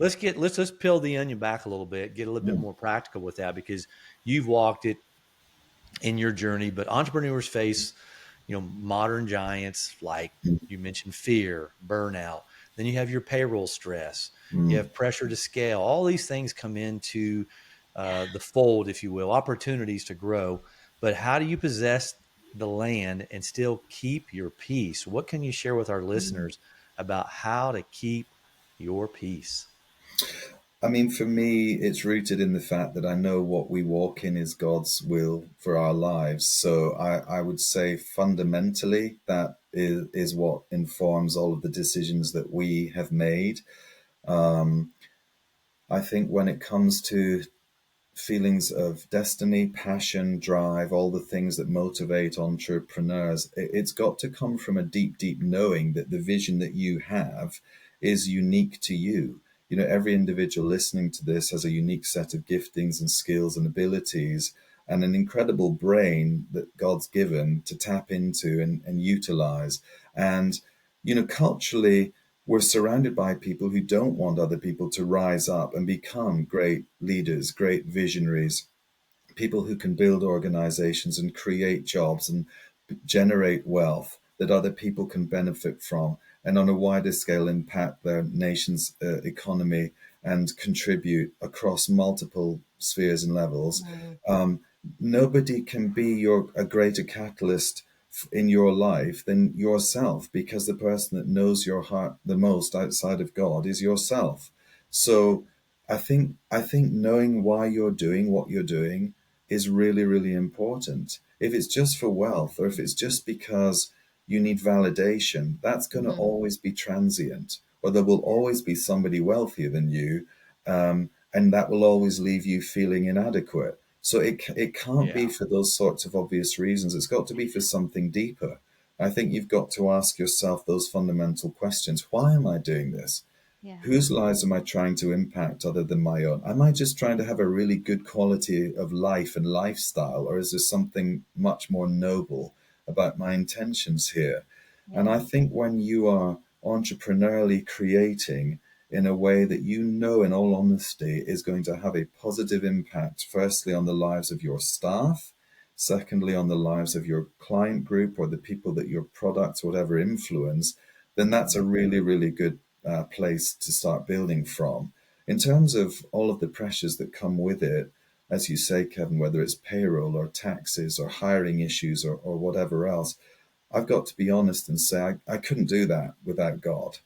let's peel the onion back a little bit, get a little bit Mm, more practical with that, because you've walked it in your journey. But entrepreneurs face, modern giants like mm, you mentioned, fear, burnout. Then you have your payroll stress. You mm. have pressure to scale. All these things come into the fold, if you will, opportunities to grow. But how do you possess the land and still keep your peace? What can you share with our listeners about how to keep your peace? I mean, for me, it's rooted in the fact that I know what we walk in is God's will for our lives. So I would say fundamentally that is what informs all of the decisions that we have made. Um, I think when it comes to feelings of destiny, passion, drive, all the things that motivate entrepreneurs, it's got to come from a deep, deep knowing that the vision that you have is unique to you. You know, every individual listening to this has a unique set of giftings and skills and abilities and an incredible brain that God's given to tap into and utilize. And, culturally, we're surrounded by people who don't want other people to rise up and become great leaders, great visionaries, people who can build organizations and create jobs and generate wealth that other people can benefit from, and on a wider scale impact their nation's economy and contribute across multiple spheres and levels. Mm. Um, Nobody can be a greater catalyst in your life than yourself, because the person that knows your heart the most outside of God is yourself. So I think knowing why you're doing what you're doing is really, really important. If it's just for wealth, or if it's just because you need validation, that's going to Mhm. always be transient, or there will always be somebody wealthier than you, and that will always leave you feeling inadequate. So it can't be Yeah. for those sorts of obvious reasons. It's got to be for something deeper. I think you've got to ask yourself those fundamental questions. Why am I doing this? Yeah. Whose lives am I trying to impact other than my own? Am I just trying to have a really good quality of life and lifestyle, or is there something much more noble about my intentions here? And Yeah. I think when you are entrepreneurially creating in a way that you know, in all honesty, is going to have a positive impact, firstly on the lives of your staff, secondly on the lives of your client group or the people that your products, whatever, influence, then that's a really, really good place to start building from. In terms of all of the pressures that come with it, as you say, Kevin, whether it's payroll or taxes or hiring issues or whatever else, I've got to be honest and say I couldn't do that without God.